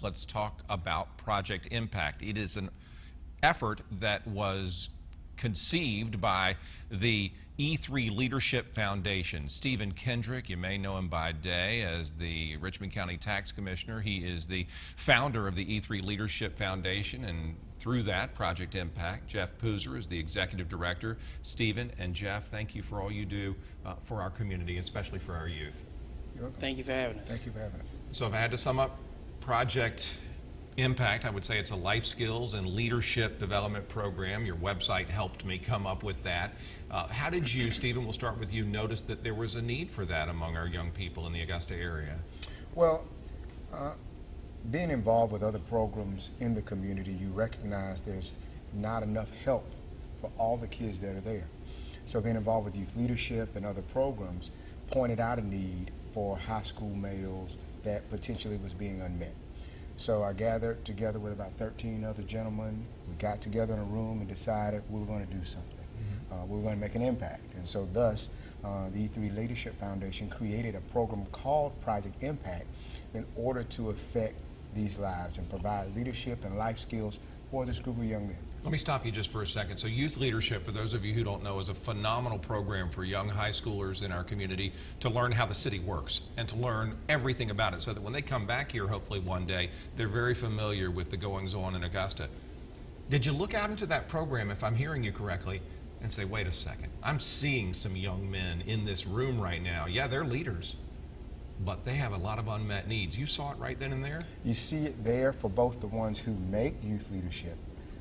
let's talk about Project Impact. It is an effort that was conceived by the E3 Leadership Foundation. Stephen Kendrick, you may know him by day as the Richmond County Tax Commissioner. He is the founder of the E3 Leadership Foundation, and through that, Project Impact. Jeff Pooser is the Executive Director. Stephen and Jeff, thank you for all you do for our community, especially for our youth. You're welcome. Thank you for having us. Thank you for having us. So if I had to sum up Project Impact, I would say it's a life skills and leadership development program. Your website helped me come up with that. How did you, Stephen, we'll start with you, notice that there was a need for that among our young people in the Augusta area? Well, being involved with other programs in the community, you recognize there's not enough help for all the kids that are there. So being involved with youth leadership and other programs pointed out a need for high school males that potentially was being unmet. So I gathered together with about 13 other gentlemen. We got together in a room and decided we were going to do something. We were going to make an impact. And so thus, the E3 Leadership Foundation created a program called Project Impact in order to affect these lives and provide leadership and life skills for this group of young men. Let me stop you just for a second. So youth leadership, for those of you who don't know, is a phenomenal program for young high schoolers in our community to learn how the city works and to learn everything about it so that when they come back here, hopefully one day, they're very familiar with the goings-on in Augusta. Did you look out into that program, if I'm hearing you correctly, and say, wait a second, I'm seeing some young men in this room right now. Yeah, they're leaders, but they have a lot of unmet needs. You saw it right then and there? You see it there for both the ones who make youth leadership,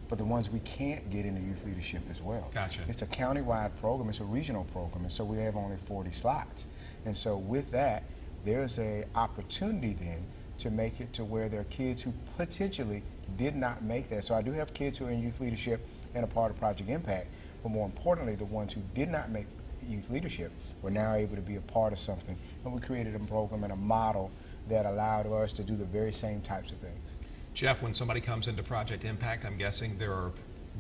but the ones we can't get into youth leadership as well. Gotcha. It's a county-wide program, it's a regional program, and so we have only 40 slots. And so with that, there's an opportunity then to make it to where there are kids who potentially did not make that. So I do have kids who are in youth leadership and a part of Project Impact, but more importantly, the ones who did not make youth leadership were now able to be a part of something. And we created a program and a model that allowed us to do the very same types of things. Jeff, when somebody comes into Project Impact, I'm guessing there are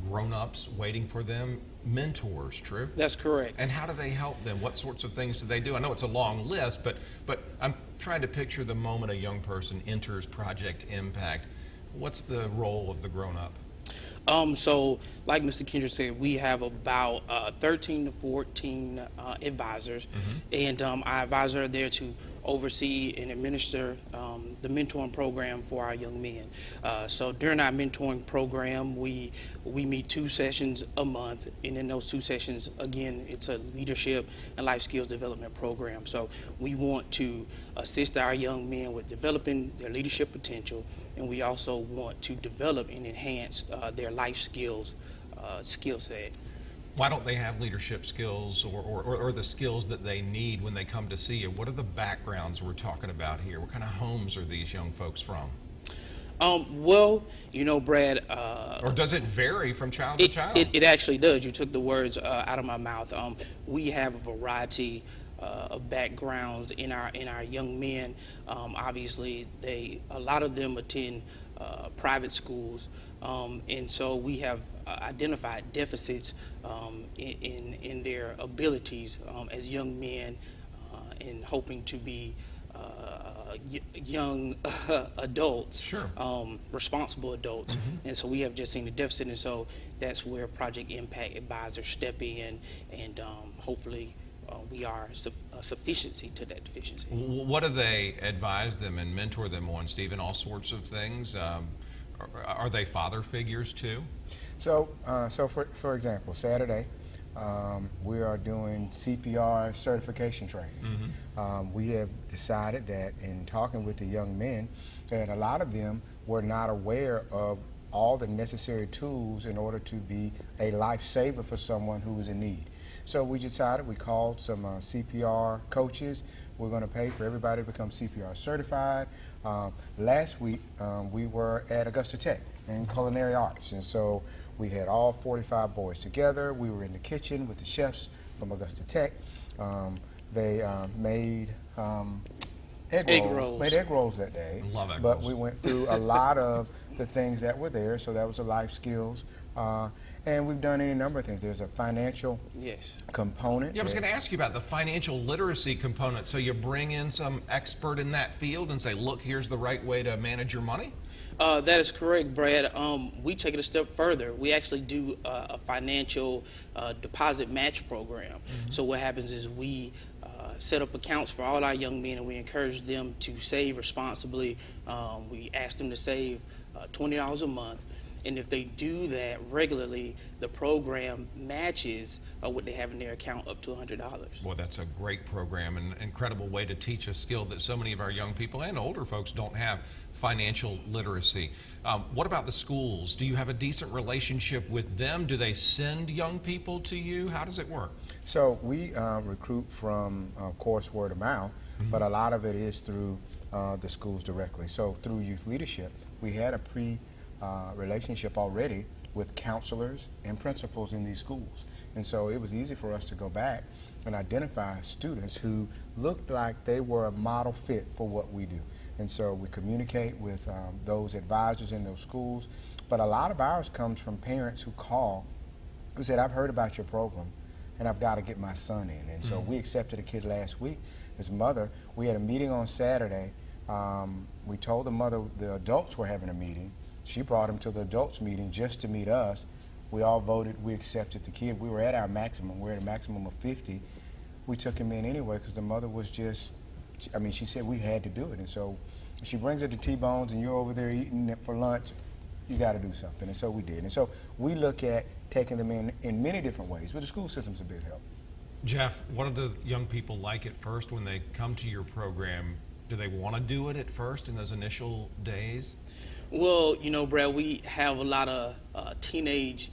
grown-ups waiting for them, mentors, true? That's correct. And how do they help them? What sorts of things do they do? I know it's a long list, but I'm trying to picture the moment a young person enters Project Impact. What's the role of the grown-up? So, like Mr. Kendrick said, we have about 13 to 14 advisors, and our advisors are there to oversee and administer the mentoring program for our young men. So during our mentoring program, we meet 2 sessions a month, and in those 2 sessions, again, it's a leadership and life skills development program. So we want to assist our young men with developing their leadership potential, and we also want to develop and enhance their life skills skill set. Why don't they have leadership skills or the skills that they need when they come to see you? What are the backgrounds we're talking about here? What kind of homes are these young folks from? Well, you know, Brad. Or does it vary from child to child? It actually does. You took the words out of my mouth. We have a variety of backgrounds in our young men. Obviously, a lot of them attend private schools, and so we have identified deficits in their abilities as young men, and hoping to be young adults, sure. Responsible adults. And so we have just seen the deficit, and so that's where Project Impact advisors step in, and hopefully we are a sufficiency to that deficiency. What do they advise them and mentor them on, Stephen? All sorts of things. Are they father figures too? So, for example, Saturday, we are doing CPR certification training. We have decided that in talking with the young men, that a lot of them were not aware of all the necessary tools in order to be a lifesaver for someone who was in need. So we decided, we called some CPR coaches. We're going to pay for everybody to become CPR certified. Last week, we were at Augusta Tech in culinary arts, and so we had all 45 boys together. We were in the kitchen with the chefs from Augusta Tech. They made egg rolls that day. Love egg but rolls. we went through a lot of the things that were there. So that was the life skills. And we've done any number of things. There's a financial component. Yeah, I was going to ask you about the financial literacy component. So you bring in some expert in that field and say, look, here's the right way to manage your money? That is correct, Brad. We take it a step further. We actually do a financial deposit match program. So what happens is we set up accounts for all our young men, and we encourage them to save responsibly. We ask them to save $20 a month. And if they do that regularly, the program matches what they have in their account up to $100. Well, that's a great program and incredible way to teach a skill that so many of our young people and older folks don't have, financial literacy. What about the schools? Do you have a decent relationship with them? Do they send young people to you? How does it work? So we recruit from, of course, word of mouth, but a lot of it is through the schools directly. So through youth leadership, we had a relationship already with counselors and principals in these schools. And so it was easy for us to go back and identify students who looked like they were a model fit for what we do. And so we communicate with those advisors in those schools. But a lot of ours comes from parents who call, who said, I've heard about your program and I've got to get my son in. And so we accepted a kid last week. His mother, we had a meeting on Saturday. We told the mother the adults were having a meeting. She brought him to the adults meeting just to meet us. We all voted, we accepted the kid. We were at our maximum, we're at a maximum of 50. We took him in anyway because the mother was just, I mean, she said we had to do it. And so she brings her to T-Bones and you're over there eating it for lunch, you got to do something. And so we did. And so we look at taking them in many different ways, but the school system's a big help. Jeff, what do the young people like at first when they come to your program? Do they want to do it at first in those initial days? Well, you know, Brad, we have a lot of teenage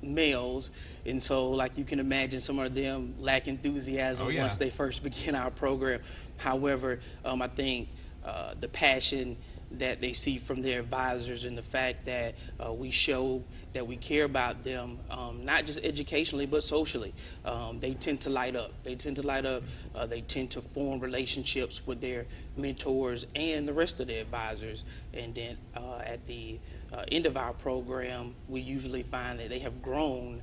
males, and so like you can imagine, some of them lack enthusiasm once they first begin our program. However, I think the passion that they see from their advisors and the fact that we show that we care about them, not just educationally but socially, they tend to light up. They tend to form relationships with their mentors and the rest of the advisors. And then at the end of our program, we usually find that they have grown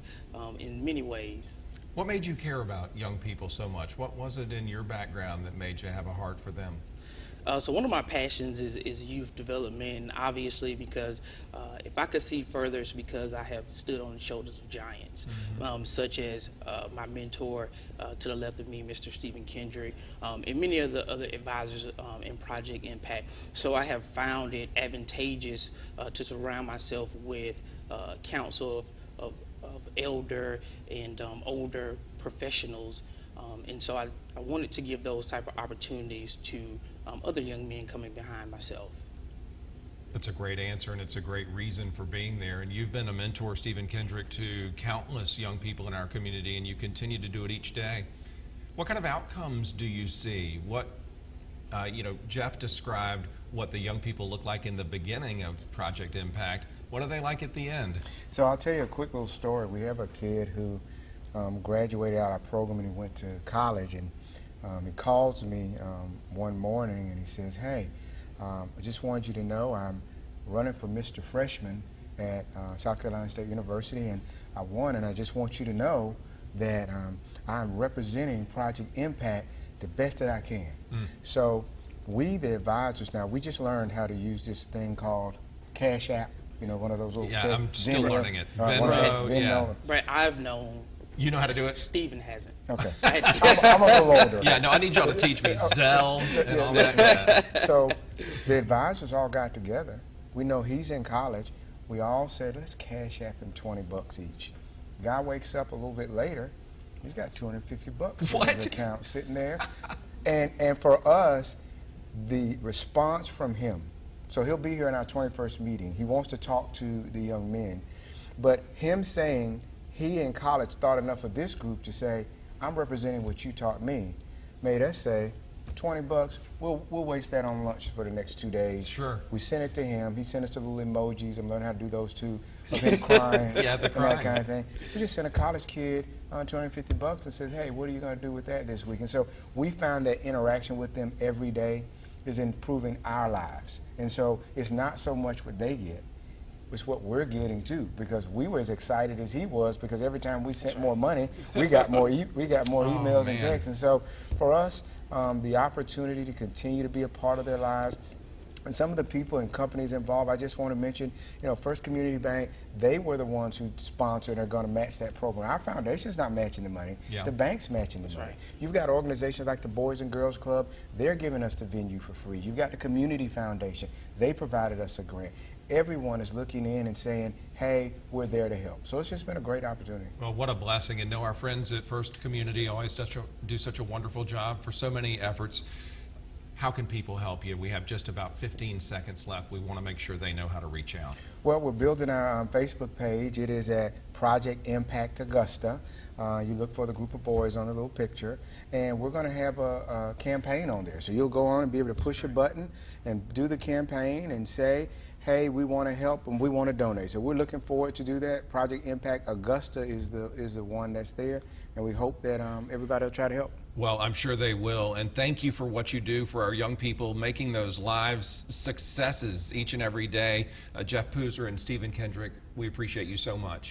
in many ways. What made you care about young people so much? What was it in your background that made you have a heart for them? So one of my passions is youth development, obviously, because if I could see further, it's because I have stood on the shoulders of giants, such as my mentor to the left of me, Mr. Stephen Kendrick, and many of the other advisors in Project Impact. So I have found it advantageous to surround myself with counsel of elder and older professionals. And so I wanted to give those type of opportunities to other young men coming behind myself. That's a great answer, and it's a great reason for being there. And you've been a mentor, Stephen Kendrick, to countless young people in our community, and you continue to do it each day. What kind of outcomes do you see? What, Jeff described what the young people look like in the beginning of Project Impact. What are they like at the end? So I'll tell you a quick little story. We have a kid who graduated out of our program and he went to college, and he calls me one morning and he says, hey, I just wanted you to know I'm running for Mr. Freshman at South Carolina State University, and I won, and I just want you to know that I'm representing Project Impact the best that I can. So we, the advisors now, we just learned how to use this thing called Cash App, one of those little I'm still learning it. Venmo. Right, I've known. You know how to do it? Stephen hasn't. Okay. I'm a little older. Yeah, no, I need y'all to teach me Zelle and all that. So the advisors all got together. We know he's in college. We all said, let's Cash App him $20 each. Guy wakes up a little bit later. He's got $250 in his account sitting there. And for us, the response from him, so he'll be here in our 21st meeting. He wants to talk to the young men. But him saying, he in college thought enough of this group to say, I'm representing what you taught me, made us say, $20, we'll waste that on lunch for the next 2 days. Sure. We sent it to him. He sent us the little emojis. I'm learning how to do those too, of him crying the and crying. that kind of thing. We just sent a college kid $250 and says, hey, what are you going to do with that this week? And so we found that interaction with them every day is improving our lives. And so it's not so much what they get, it's what we're getting too, because we were as excited as he was, because every time we sent more money, we got more emails and texts. And so for us, the opportunity to continue to be a part of their lives, and some of the people and companies involved, I just want to mention, First Community Bank, they were the ones who sponsored and are going to match that program. Our foundation's not matching the money. Yeah. The bank's matching the money. right. You've got organizations like the Boys and Girls Club, they're giving us the venue for free. You've got the Community Foundation, they provided us a grant. Everyone is looking in and saying, hey, we're there to help. So it's just been a great opportunity. Well, what a blessing. And our friends at First Community always do such a wonderful job for so many efforts. How can people help you? We have just about 15 seconds left. We want to make sure they know how to reach out. Well, we're building our Facebook page. It is at Project Impact Augusta. You look for the group of boys on the little picture, and we're going to have a campaign on there. So you'll go on and be able to push a button and do the campaign and say, hey, we want to help and we want to donate. So we're looking forward to do that. Project Impact Augusta is the one that's there, and we hope that everybody will try to help. Well, I'm sure they will. And thank you for what you do for our young people, making those lives successes each and every day. Jeff Pooser and Stephen Kendrick, we appreciate you so much.